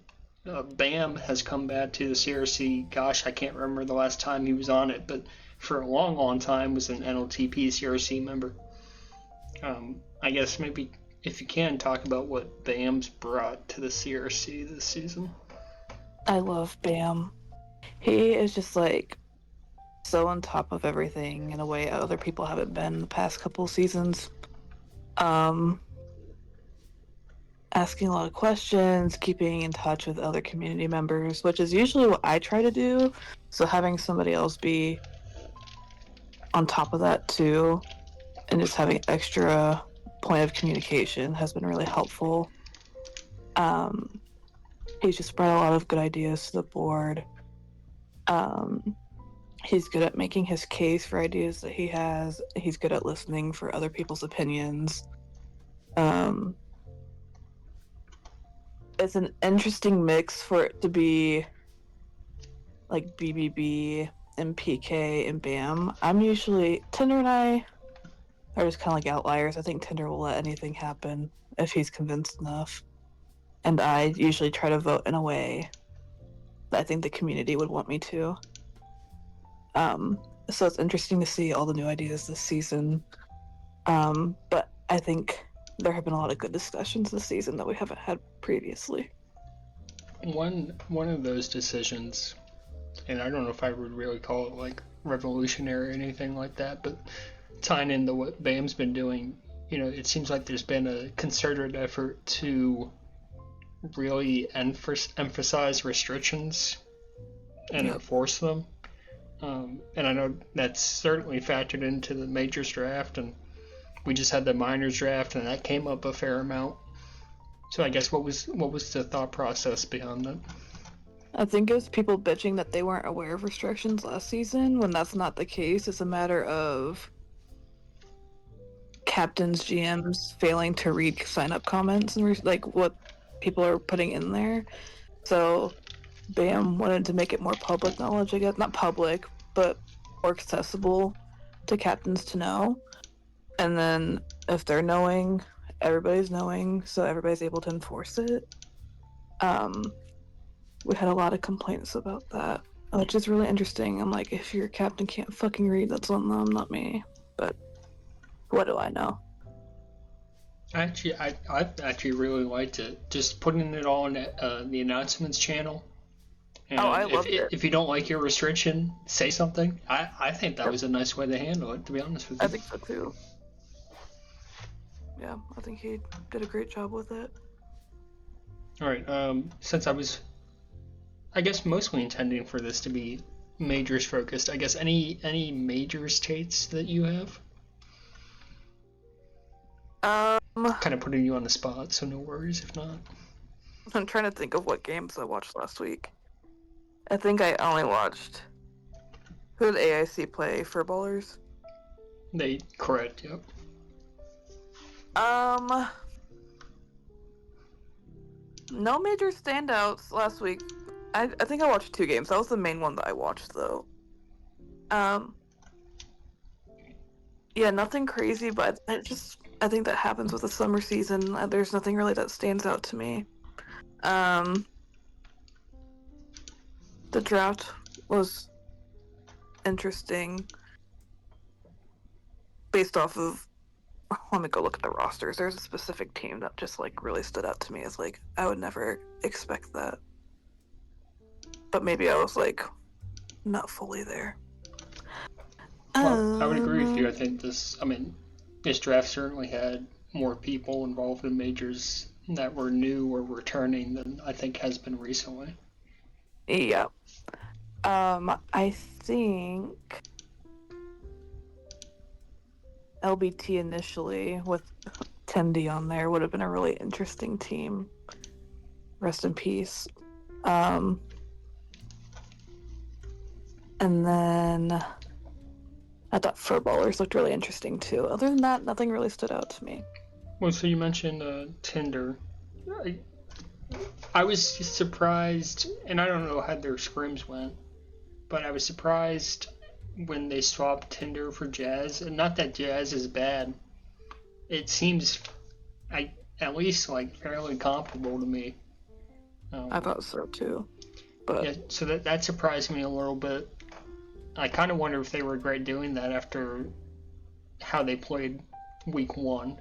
S1: Bam has come back to the CRC, gosh, I can't remember the last time he was on it, but for a long, long time was an NLTP CRC member. I guess maybe if you can talk about what Bam's brought to the CRC this season.
S3: I love Bam. He is just so on top of everything in a way other people haven't been the past couple seasons. Asking a lot of questions, keeping in touch with other community members, which is usually what I try to do. So having somebody else be on top of that too, and just having extra point of communication has been really helpful. He's just brought a lot of good ideas to the board. He's good at making his case for ideas that he has. He's good at listening for other people's opinions. It's an interesting mix for it to be like BBB and PK and BAM. Tinder and I are just kind of like outliers. I think Tinder will let anything happen if he's convinced enough. And I usually try to vote in a way that I think the community would want me to. So it's interesting to see all the new ideas this season. But I think there have been a lot of good discussions this season that we haven't had previously.
S1: One of those decisions, and I don't know if I would really call it revolutionary or anything like that, but tying into what BAM's been doing, it seems like there's been a concerted effort to really emphasize restrictions and enforce them. And I know that's certainly factored into the majors draft, and we just had the minors draft, and that came up a fair amount. So I guess what was the thought process behind that?
S3: I think it was people bitching that they weren't aware of restrictions last season, when that's not the case. It's a matter of captains, GMs failing to read sign-up comments and what people are putting in there. So BAM wanted to make it more public knowledge, I guess. Not public, but more accessible to captains to know. And then if they're knowing, everybody's knowing, so everybody's able to enforce it. We had a lot of complaints about that, which is really interesting. I'm like, if your captain can't fucking read, that's on them, not me. But what do I know?
S1: Actually, I actually really liked it. Just putting it all in the announcements channel. And
S3: I loved it.
S1: If you don't like your restriction, say something. I think that was a nice way to handle it, to be honest with you.
S3: I think so too. Yeah, I think he did a great job with it.
S1: All right. Since I was, I guess, mostly intending for this to be majors focused, I guess any majors takes that you have? Kind of putting you on the spot, so no worries if not.
S3: I'm trying to think of what games I watched last week. I think I only watched. Who did AIC play for bowlers?
S1: Correct, yep.
S3: No major standouts last week. I think I watched 2 games. That was the main one that I watched, though. Yeah, nothing crazy, but I think that happens with the summer season. There's nothing really that stands out to me. The draft was interesting based off of. Let me go look at the rosters. There's a specific team that just like really stood out to me as like I would never expect that. But maybe I was like not fully there.
S1: Well, I would agree with you. I think this draft certainly had more people involved in majors that were new or returning than I think has been recently.
S3: Yeah. I think LBT initially with Tendy on there would have been a really interesting team. Rest in peace. And then I thought footballers looked really interesting too. Other than that, nothing really stood out to me.
S1: Well, so you mentioned Tinder. I was just surprised, and I don't know how their scrims went, but I was surprised when they swapped Tinder for Jazz. And not that Jazz is bad. It seems, at least like fairly comparable to me.
S3: I thought so too. But
S1: yeah, so that surprised me a little bit. I kind of wonder if they regret doing that after how they played week 1.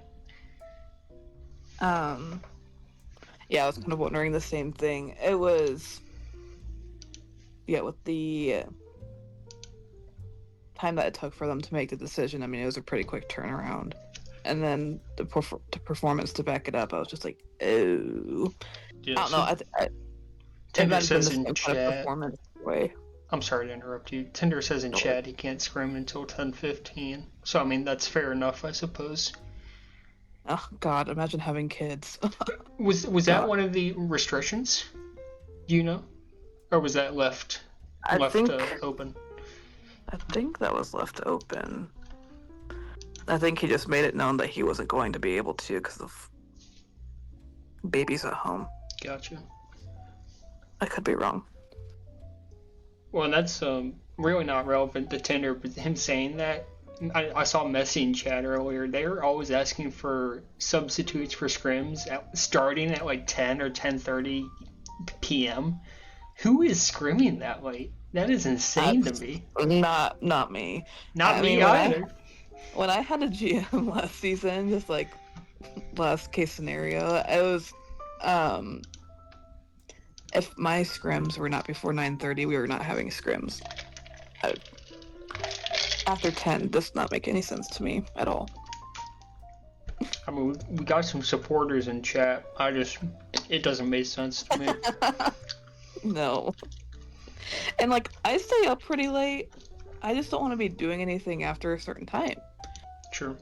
S3: Yeah, I was kind of wondering the same thing. It was, with the time that it took for them to make the decision, it was a pretty quick turnaround. And then the performance to back it up, I was just like, oh.
S1: Yeah,
S3: I don't know.
S1: Tinder says in chat.
S3: Performance way.
S1: I'm sorry to interrupt you. Tinder says in chat he can't scrim until 10:15. So that's fair enough, I suppose.
S3: Oh God! Imagine having kids.
S1: Was that one of the restrictions? Do you know, or was that left open?
S3: I think that was left open. I think he just made it known that he wasn't going to be able to because of babies at home.
S1: Gotcha.
S3: I could be wrong.
S1: Well, that's really not relevant to Tinder, but him saying that, I saw Messi in chat earlier. They're always asking for substitutes for scrims starting at like 10 or 10:30 p.m. Who is scrimming that late? That is insane to me.
S3: Not me.
S1: Not me either.
S3: When I had a GM last season, just like last case scenario, it was if my scrims were not before 9:30, we were not having scrims. After 10 does not make any sense to me at all.
S1: We got some supporters in chat. It doesn't make sense to me.
S3: No. And like, I stay up pretty late. I just don't want to be doing anything after a certain time.
S1: Sure.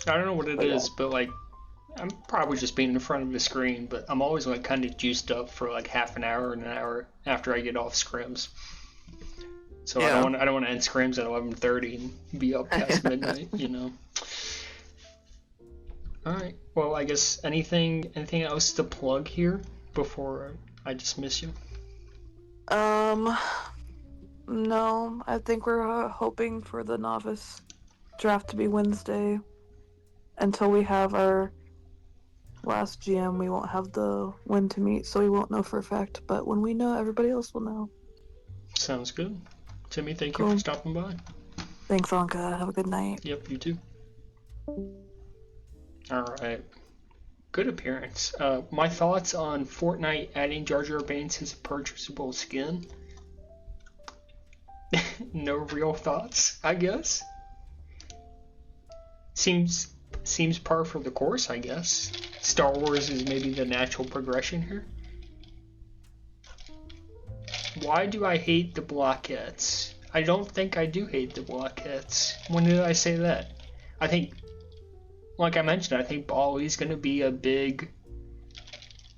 S1: I don't know what it is, but like, I'm probably just being in front of the screen, but I'm always like kind of juiced up for like half an hour and an hour after I get off scrims. So yeah. I don't want to end scrims at 11:30 and be up past midnight, All right. Well, I guess anything else to plug here before I dismiss you?
S3: No. I think we're hoping for the novice draft to be Wednesday. Until we have our last GM, we won't have the when to meet, so we won't know for a fact. But when we know, everybody else will know.
S1: Sounds good. Timmy, thank you for stopping by.
S3: Thanks, Anka. Have a good night.
S1: Yep, you too. Alright. Good appearance. My thoughts on Fortnite adding Jar Jar Binks as a purchasable skin? No real thoughts, I guess. Seems par for the course, I guess. Star Wars is maybe the natural progression here. Why do I hate the blockheads? I don't think I do hate the blockheads. When did I say that? I think like I mentioned, I think Bally's going to be a big.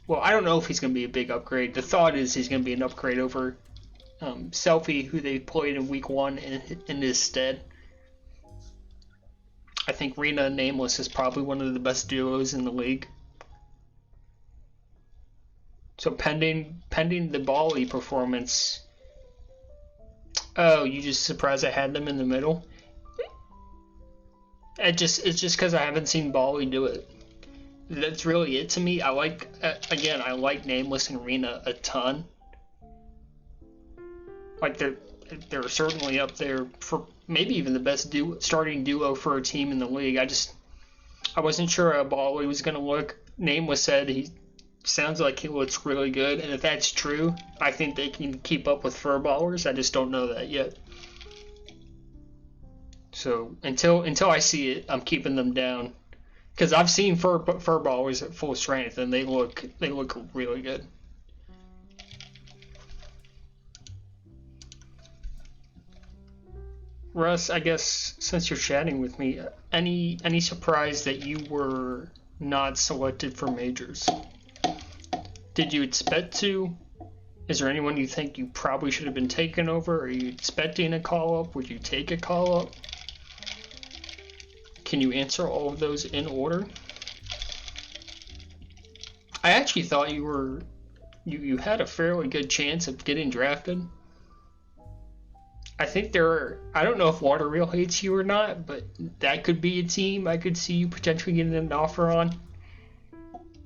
S1: Well, I don't know if he's going to be a big upgrade. The thought is he's going to be an upgrade over Selfie, who they played in week 1 in his stead. I think Rena and Nameless is probably one of the best duos in the league. So pending the Bally performance. Oh, you just surprised I had them in the middle? It's just because I haven't seen Bally do it. That's really it to me. I like Nameless and Rena a ton. Like they're certainly up there for maybe even the best starting duo for a team in the league. I wasn't sure how Bally was going to look. Nameless said he sounds like he looks really good, and if that's true, I think they can keep up with Furballers. I just don't know that yet. So until I see it, I'm keeping them down, because I've seen Furballers at full strength, and they look really good. Russ, I guess since you're chatting with me, any surprise that you were not selected for majors? Did you expect to? Is there anyone you think you probably should have been taken over? Are you expecting a call-up? Would you take a call-up? Can you answer all of those in order? I actually thought you had a fairly good chance of getting drafted. I think I don't know if Water Reel hates you or not, but that could be a team I could see you potentially getting an offer on.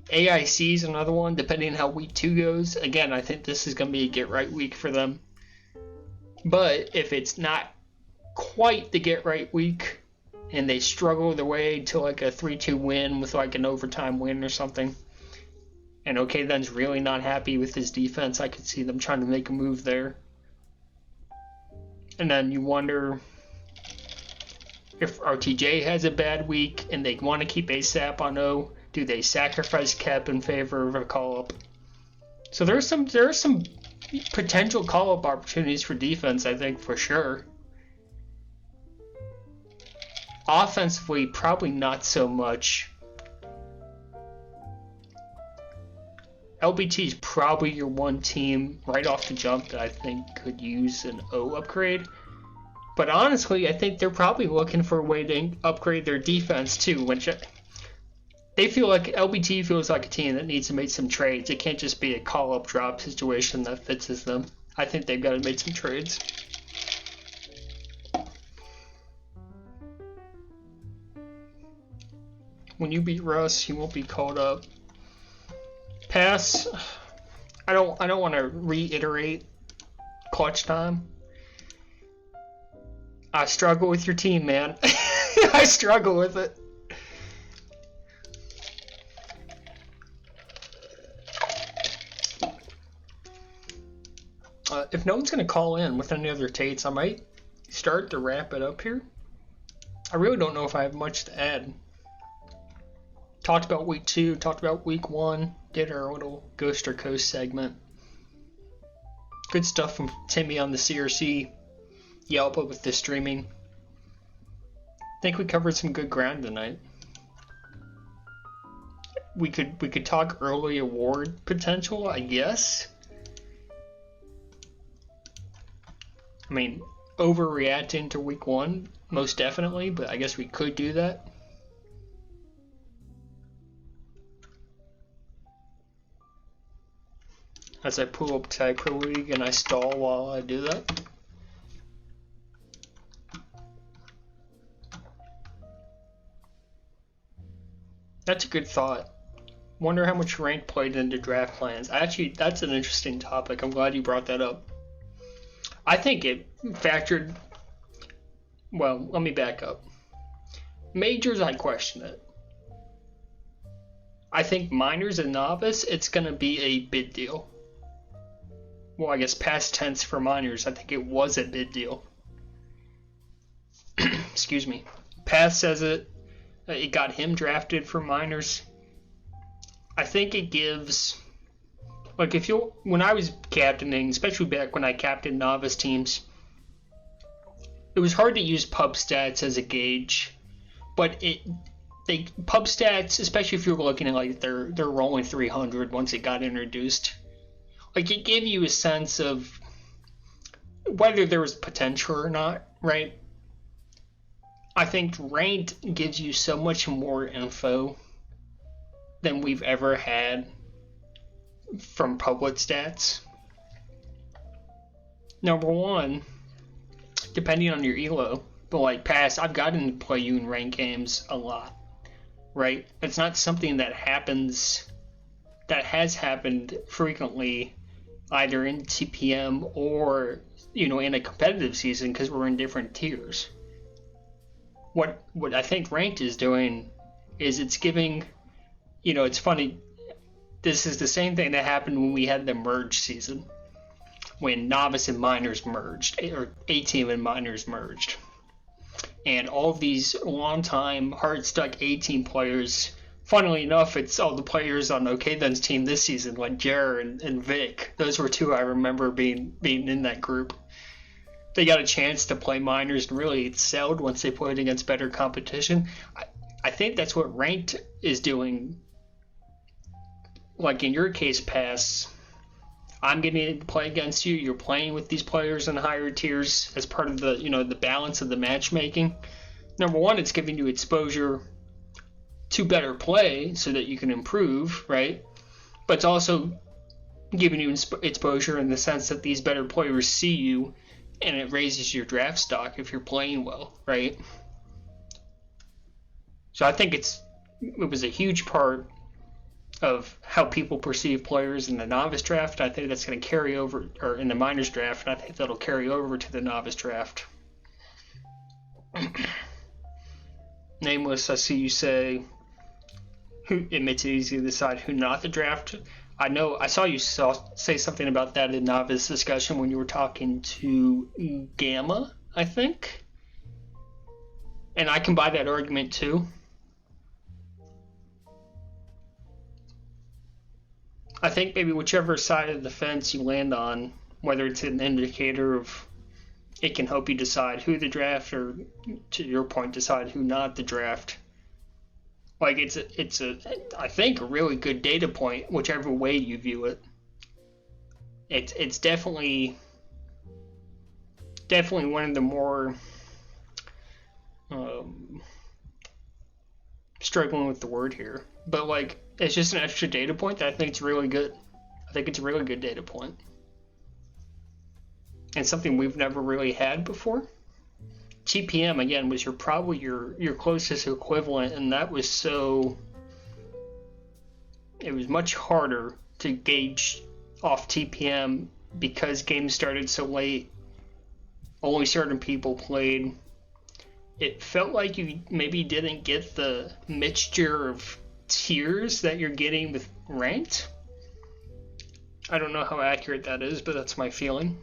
S1: AIC is another one, depending on how week 2 goes. Again, I think this is going to be a get-right week for them. But if it's not quite the get-right week, and they struggle their way to like a 3-2 win with like an overtime win or something, and OKThen's really not happy with his defense, I could see them trying to make a move there. And then you wonder if RTJ has a bad week and they want to keep ASAP on O, do they sacrifice Kep in favor of a call-up? So there are some potential call-up opportunities for defense, I think, for sure. Offensively, probably not so much. LBT is probably your one team right off the jump that I think could use an O upgrade. But honestly, I think they're probably looking for a way to upgrade their defense too, which they feel like LBT feels like a team that needs to make some trades. It can't just be a call-up drop situation that fits them. I think they've got to make some trades. When you beat Russ, you won't be called up. Pass. I don't want to reiterate clutch time. I struggle with your team, man. I struggle with it. If no one's going to call in with any other Tates, I might start to wrap it up here. I really don't know if I have much to add. Talked about week 2, talked about week 1, did our little Ghost or Coast segment. Good stuff from Timmy on the CRC Yelp with the streaming. I think we covered some good ground tonight. We could talk early award potential, I guess. I mean, overreacting to week 1, most definitely, but I guess we could do that. As I pull up Tag Pro League and I stall while I do that. That's a good thought. Wonder how much rank played into draft plans. Actually, that's an interesting topic. I'm glad you brought that up. I think it factored. Well, let me back up. Majors, I question it. I think minors and novice, it's going to be a bid deal. Well, I guess past tense for minors, I think it was a bid deal. Excuse me. Path says it got him drafted for minors. I think it gives, like when I was captaining, especially back when I captained novice teams, it was hard to use pub stats as a gauge, but pub stats, especially if you're looking at like their rolling 300 once it got introduced, like it gave you a sense of whether there was potential or not, right? I think ranked gives you so much more info than we've ever had from public stats. Number one, depending on your elo, but like past, I've gotten to play you in ranked games a lot, right? It's not something that has happened frequently either in TPM or, in a competitive season because we're in different tiers. What I think ranked is doing is it's giving, it's funny, this is the same thing that happened when we had the merge season, when novice and minors merged, or A-team and minors merged. And all of these long-time, hard-stuck A-team players, funnily enough, it's all the players on OKThen's team this season, like Jer and Vic. Those were two I remember being in that group. They got a chance to play minors and really excelled once they played against better competition. I think that's what ranked is doing. Like in your case, Pass, I'm getting to play against you. You're playing with these players in higher tiers as part of the, the balance of the matchmaking. Number one, it's giving you exposure to better play so that you can improve, right? But it's also giving you exposure in the sense that these better players see you, and it raises your draft stock if you're playing well, right? So I think it was a huge part of how people perceive players in the novice draft. I think that's going to carry over, or in the minors draft, and I think that'll carry over to the novice draft. Nameless, I see you say, it makes it easy to decide who not to draft. I saw you say something about that in novice discussion when you were talking to Gamma, I think. And I can buy that argument too. I think maybe whichever side of the fence you land on, whether it's an indicator of it can help you decide who to draft, or to your point, decide who not to draft. Like it's I think a really good data point, whichever way you view it. It's definitely one of the more struggling with the word here, but like it's just an extra data point that I think it's really good. I think it's a really good data point, and something we've never really had before. TPM again was probably your closest equivalent, and that was it was much harder to gauge off TPM because games started so late. Only certain people played. It felt like you maybe didn't get the mixture of tiers that you're getting with ranked. I don't know how accurate that is, but that's my feeling.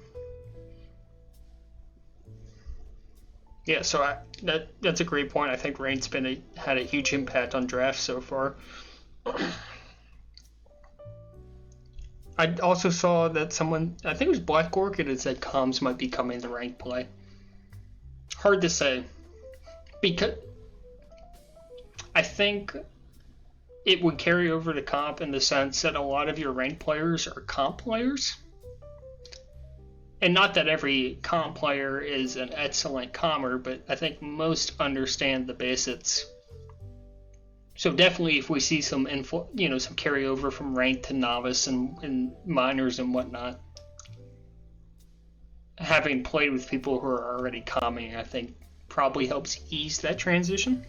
S1: Yeah, so that's a great point. I think ranked's had a huge impact on drafts so far. I also saw that someone, I think it was Black Orchid, had said comms might be coming to ranked play. Hard to say, because I think it would carry over to comp in the sense that a lot of your ranked players are comp players. And not that every comp player is an excellent commer, but I think most understand the basics. So definitely, if we see some some carryover from ranked to novice and minors and whatnot, having played with people who are already comming, I think probably helps ease that transition.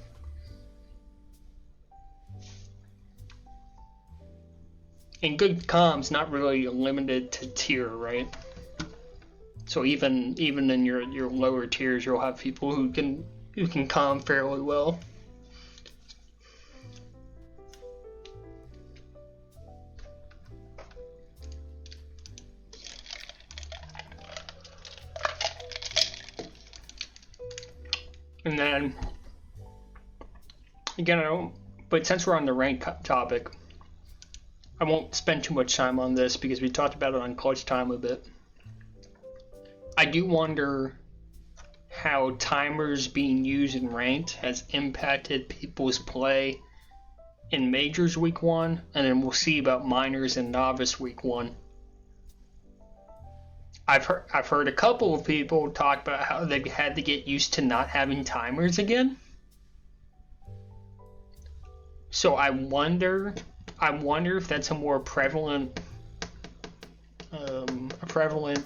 S1: And good comms not really limited to tier, right? So even in your lower tiers, you'll have people who can comm fairly well. And then again, but since we're on the rank topic, I won't spend too much time on this because we talked about it on Clutch Time a bit. I do wonder how timers being used in ranked has impacted people's play in majors week 1, and then we'll see about minors and novice week 1. I've heard a couple of people talk about how they've had to get used to not having timers again. So I wonder if that's a more prevalent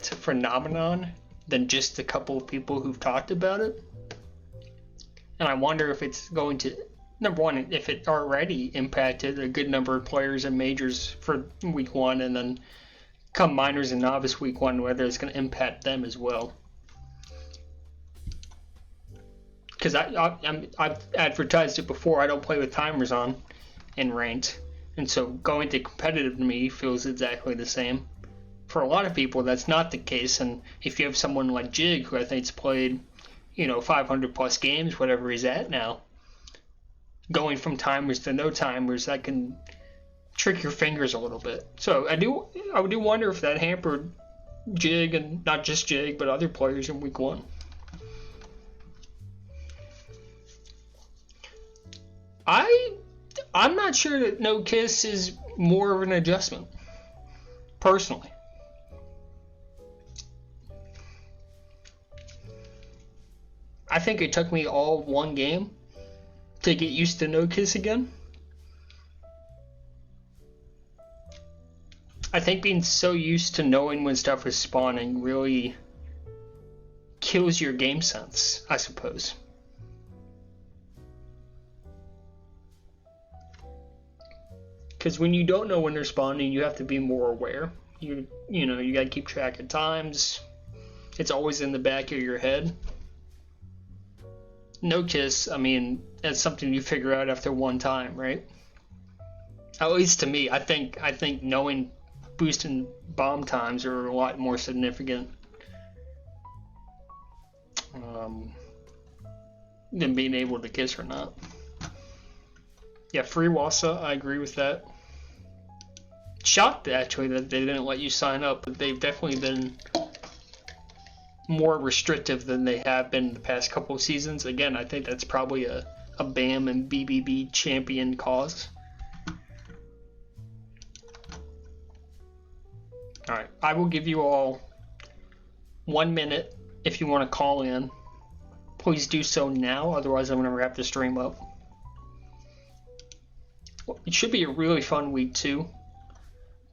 S1: phenomenon than just a couple of people who've talked about it. And I wonder if it's going to, number one, if it already impacted a good number of players in majors for week 1, and then come minors and novice week 1, whether it's going to impact them as well. Because I've advertised it before, I don't play with timers on in ranked, and so going to competitive to me feels exactly the same. For a lot of people, that's not the case, and if you have someone like Jig, who I think's played, 500 plus games, whatever he's at now, going from timers to no timers, that can trick your fingers a little bit. So I do wonder if that hampered Jig, and not just Jig, but other players in week 1. I'm not sure that no kiss is more of an adjustment, personally. I think it took me all 1 game to get used to no kiss again. I think being so used to knowing when stuff is spawning really kills your game sense, I suppose. Because when you don't know when they're spawning, you have to be more aware. You gotta keep track of times. It's always in the back of your head. No kiss, that's something you figure out after 1 time, right? At least to me, I think knowing boost and bomb times are a lot more significant than being able to kiss or not. Yeah, free Wassa, I agree with that. Shocked actually that they didn't let you sign up, but they've definitely been more restrictive than they have been the past couple of seasons. Again, I think that's probably a BAM and BBB champion cause. Alright, I will give you all 1 minute if you want to call in. Please do so now, otherwise I'm going to wrap the stream up. It should be a really fun week 2.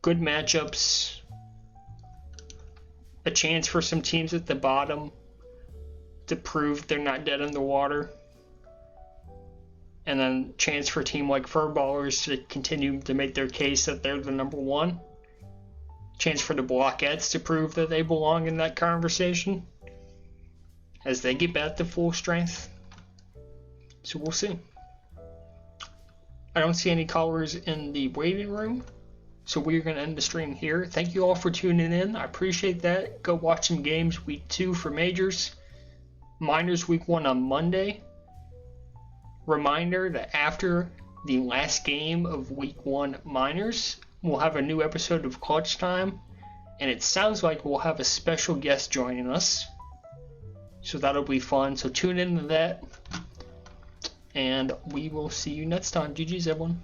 S1: Good matchups. A chance for some teams at the bottom to prove they're not dead in the water. And then chance for a team like Furballers to continue to make their case that they're the number 1. Chance for the Blockettes to prove that they belong in that conversation as they get back to full strength. So we'll see. I don't see any callers in the waiting room, so we're going to end the stream here. Thank you all for tuning in. I appreciate that. Go watch some games week 2 for majors. Minors week 1 on Monday. Reminder that after the last game of week 1 minors, we'll have a new episode of Clutch Time, and it sounds like we'll have a special guest joining us. So that'll be fun. So tune into that. And we will see you next time. GG's, everyone.